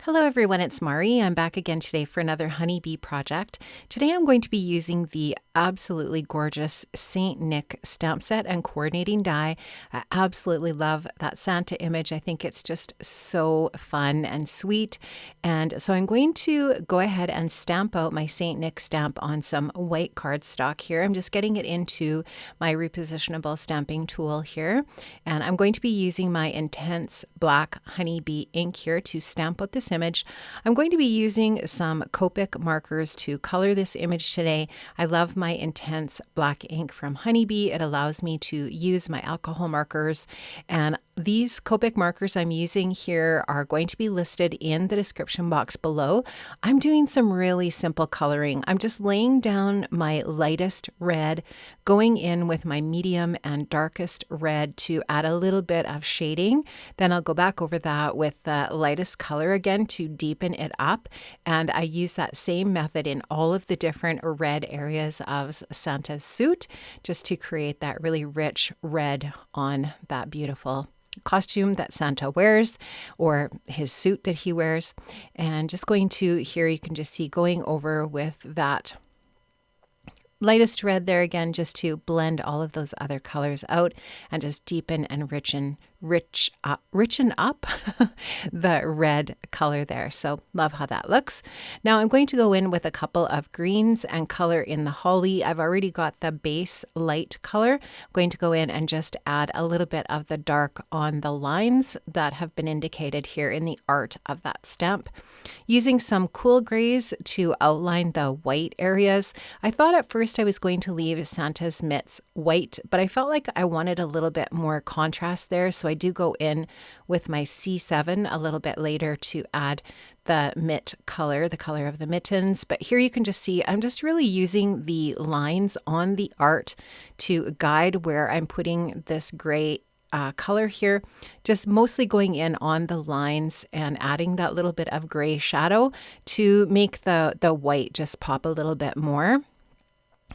Hello everyone, it's Mari. I'm back again today for another honeybee project. Today I'm going to be using the absolutely gorgeous Saint Nick stamp set and coordinating die. I absolutely love that Santa image. I think it's just so fun and sweet. And so I'm going to go ahead and stamp out my Saint Nick stamp on some white cardstock here. I'm just getting it into my repositionable stamping tool here. And I'm going to be using my intense black honeybee ink here to stamp out this image. I'm going to be using some Copic markers to color this image today. I love my intense black ink from Honeybee. It allows me to use my alcohol markers, and these Copic markers I'm using here are going to be listed in the description box below. I'm doing some really simple coloring. I'm just laying down my lightest red, going in with my medium and darkest red to add a little bit of shading. Then I'll go back over that with the lightest color again to deepen it up. And I use that same method in all of the different red areas of Santa's suit just to create that really rich red on that beautiful costume that Santa wears, or his suit that he wears. And just going to here, you can just see going over with that lightest red there again, just to blend all of those other colors out and just deepen and richen up the red color there. So love how that looks. Now I'm going to go in with a couple of greens and color in the holly. I've already got the base light color. I'm going to go in and just add a little bit of the dark on the lines that have been indicated here in the art of that stamp. Using some cool grays to outline the white areas. I thought at first I was going to leave Santa's mitts white, but I felt like I wanted a little bit more contrast there. So I do go in with my C7 a little bit later to add the mitt color, the color of the mittens. But here you can just see I'm just really using the lines on the art to guide where I'm putting this gray color here, just mostly going in on the lines and adding that little bit of gray shadow to make the white just pop a little bit more.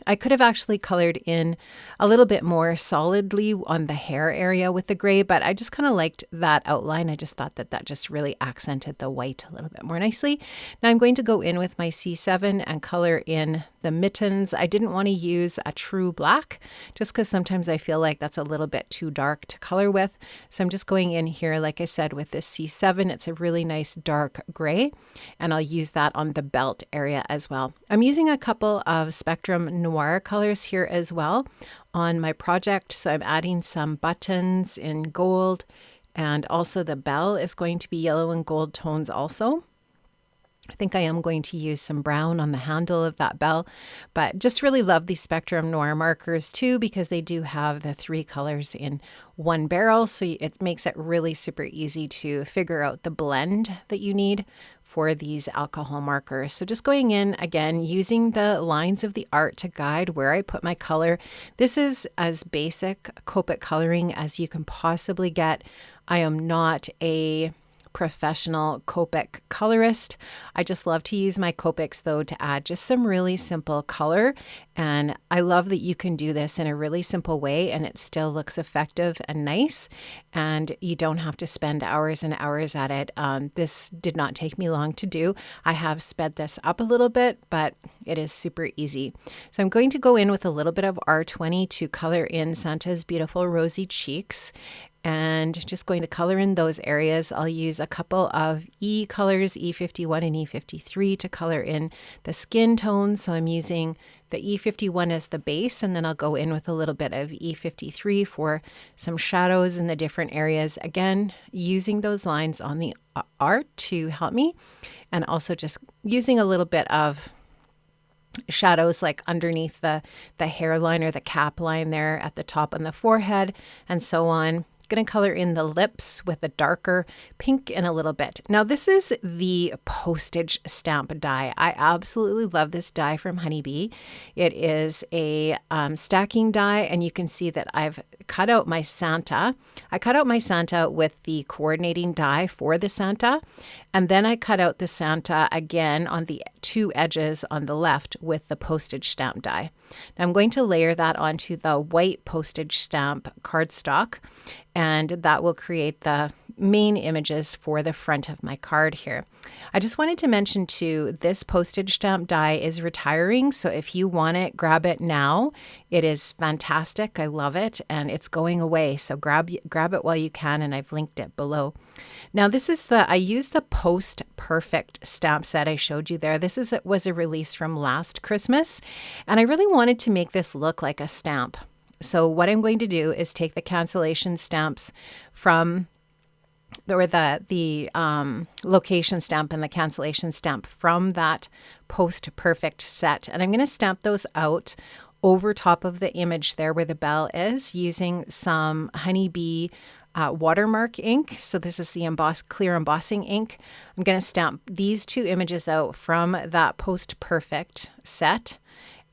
I could have actually colored in a little bit more solidly on the hair area with the gray, but I just kind of liked that outline. I just thought that that just really accented the white a little bit more nicely. Now I'm going to go in with my C7 and color in the mittens. I didn't want to use a true black just because sometimes I feel like that's a little bit too dark to color with. So I'm just going in here, like I said, with this C7. It's a really nice dark gray, and I'll use that on the belt area as well. I'm using a couple of Spectrum Noir colors here as well on my project. So I'm adding some buttons in gold, and also the bell is going to be yellow and gold tones also. I think I am going to use some brown on the handle of that bell, but just really love these Spectrum Noir markers too, because they do have the three colors in one barrel. So it makes it really super easy to figure out the blend that you need for these alcohol markers. So just going in again, using the lines of the art to guide where I put my color. This is as basic Copic coloring as you can possibly get. I am not a professional Copic colorist. I just love to use my Copics though to add just some really simple color, and I love that you can do this in a really simple way and it still looks effective and nice, and you don't have to spend hours and hours at it. This did not take me long to do. I have sped this up a little bit, but it is super easy. So I'm going to go in with a little bit of R20 to color in Santa's beautiful rosy cheeks, and just going to color in those areas. I'll use a couple of E colors, E51 and E53, to color in the skin tones. So I'm using the E51 as the base, and then I'll go in with a little bit of E53 for some shadows in the different areas. Again, using those lines on the art to help me, and also just using a little bit of shadows like underneath the hairline or the cap line there at the top on the forehead and so on. Going to color in the lips with a darker pink in a little bit. Now this is the Postage stamp die. I absolutely love this die from Honeybee. It is a stacking die, and you can see that I've cut out my Santa. I cut out my Santa with the coordinating die for the Santa, and then I cut out the Santa again on the two edges on the left with the Postage stamp die. Now I'm going to layer that onto the white Postage stamp cardstock, and that will create the main images for the front of my card here. I just wanted to mention too, this postage stamp die is retiring. So if you want it, grab it now. It is fantastic. I love it and it's going away. So grab it while you can, and I've linked it below. Now this is I used the Post Perfect stamp set I showed you there. This was a release from last Christmas, and I really wanted to make this look like a stamp. So what I'm going to do is take the cancellation stamps from the location stamp and the cancellation stamp from that Post Perfect set, and I'm going to stamp those out over top of the image there where the bell is, using some Honeybee watermark ink. So this is the clear embossing ink. I'm going to stamp these two images out from that Post Perfect set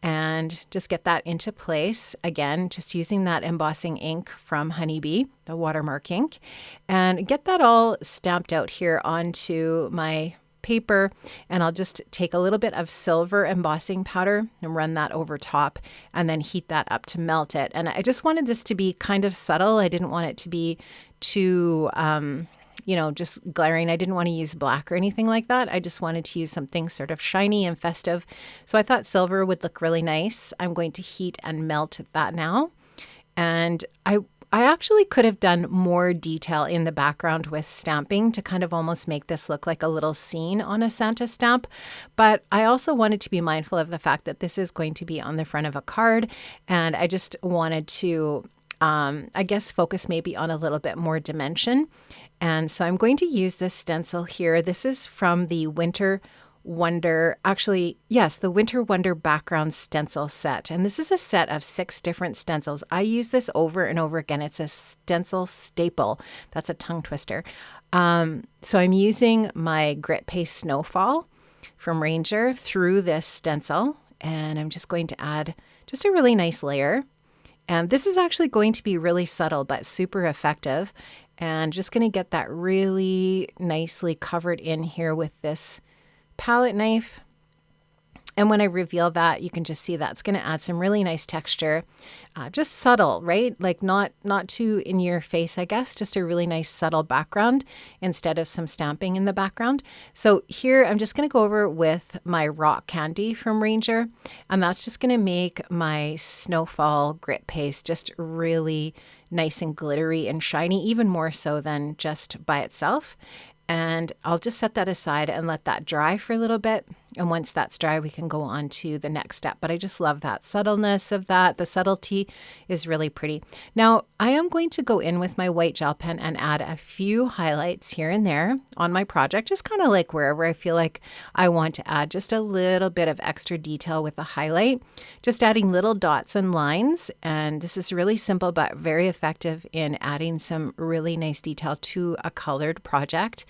and just get that into place. Again, just using that embossing ink from Honeybee, the watermark ink, and get that all stamped out here onto my paper. And I'll just take a little bit of silver embossing powder and run that over top, and then heat that up to melt it. And I just wanted this to be kind of subtle. I didn't want it to be too just glaring. I didn't want to use black or anything like that. I just wanted to use something sort of shiny and festive. So I thought silver would look really nice. I'm going to heat and melt that now. And I actually could have done more detail in the background with stamping to kind of almost make this look like a little scene on a Santa stamp. But I also wanted to be mindful of the fact that this is going to be on the front of a card. And I just wanted to, focus maybe on a little bit more dimension. And so I'm going to use this stencil here. This is from the Winter Wonder, the Winter Wonder background stencil set. And this is a set of 6 different stencils. I use this over and over again. It's a stencil staple. That's a tongue twister. So I'm using my Grit Paste Snowfall from Ranger through this stencil. And I'm just going to add just a really nice layer. And this is actually going to be really subtle, but super effective. And just going to get that really nicely covered in here with this palette knife. And when I reveal that, you can just see that it's going to add some really nice texture. Just subtle, right? Like not too in your face, I guess, just a really nice subtle background instead of some stamping in the background. So here I'm just going to go over with my Rock Candy from Ranger, and that's just going to make my Snowfall Grit Paste just really nice and glittery and shiny, even more so than just by itself. And I'll just set that aside and let that dry for a little bit. And once that's dry, we can go on to the next step. But I just love that subtleness of that. The subtlety is really pretty. Now, I am going to go in with my white gel pen and add a few highlights here and there on my project, just kind of like wherever I feel like I want to add just a little bit of extra detail with a highlight, just adding little dots and lines. And this is really simple, but very effective in adding some really nice detail to a colored project.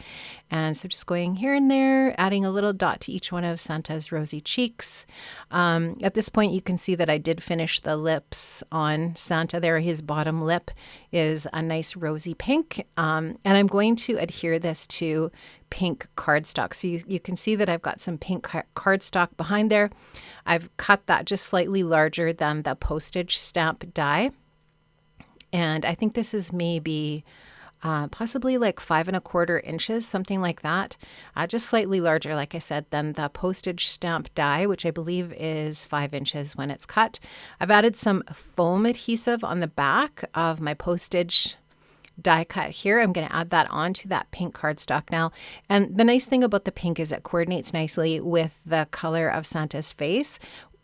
And so just going here and there, adding a little dot to each one of Santa's rosy cheeks. At this point, you can see that I did finish the lips on Santa there. His bottom lip is a nice rosy pink. And I'm going to adhere this to pink cardstock. So you can see that I've got some pink cardstock behind there. I've cut that just slightly larger than the postage stamp die. And I think this is maybe possibly like 5 1/4 inches, something like that. Just slightly larger, like I said, than the postage stamp die, which I believe is 5 inches when it's cut. I've added some foam adhesive on the back of my postage die cut here. I'm going to add that onto that pink cardstock now. And the nice thing about the pink is it coordinates nicely with the color of Santa's face.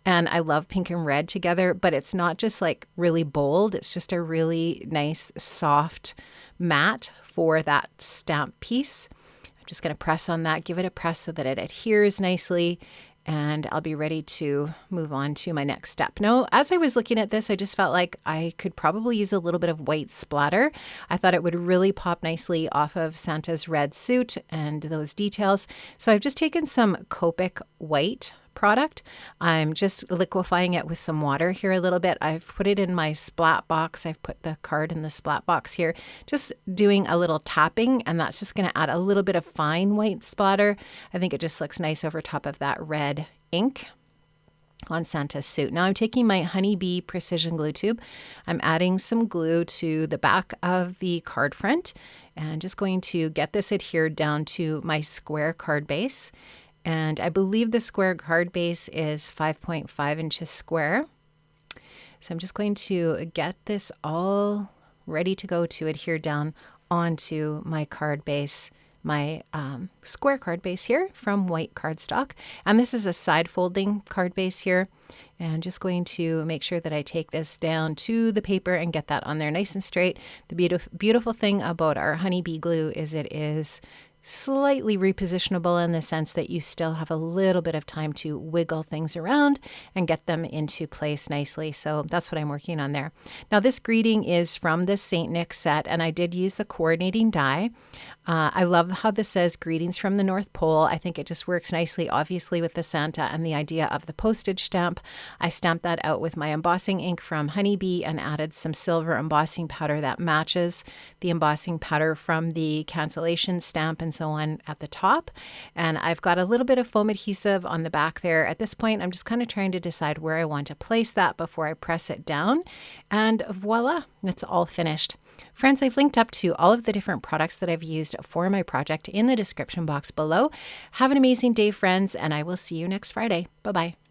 And I love pink and red together, but it's not just like really bold. It's just a really nice, soft matte for that stamp piece. I'm just going to press on that, give it a press so that it adheres nicely, and I'll be ready to move on to my next step. Now, as I was looking at this, I just felt like I could probably use a little bit of white splatter. I thought it would really pop nicely off of Santa's red suit and those details. So I've just taken some Copic white product. I'm just liquefying it with some water here a little bit. I've put it in my splat box. I've put the card in the splat box here, just doing a little tapping, and that's just going to add a little bit of fine white splatter. I think it just looks nice over top of that red ink. on Santa's suit. Now I'm taking my Honeybee precision glue tube. I'm adding some glue to the back of the card front and just going to get this adhered down to my square card base. And I believe the square card base is 5.5 inches square. So I'm just going to get this all ready to go to adhere down onto my card base, my square card base here from white cardstock. And this is a side folding card base here. And just going to make sure that I take this down to the paper and get that on there nice and straight. The beautiful thing about our Honeybee glue is it is slightly repositionable in the sense that you still have a little bit of time to wiggle things around and get them into place nicely. So that's what I'm working on there. Now this greeting is from the St. Nick set, and I did use the coordinating die. I love how this says greetings from the North Pole. I think it just works nicely, obviously, with the Santa and the idea of the postage stamp. I stamped that out with my embossing ink from Honeybee and added some silver embossing powder that matches the embossing powder from the cancellation stamp and so on at the top. And I've got a little bit of foam adhesive on the back there. At this point, I'm just kind of trying to decide where I want to place that before I press it down. And voila, it's all finished. Friends, I've linked up to all of the different products that I've used for my project in the description box below. Have an amazing day, friends, and I will see you next Friday. Bye-bye.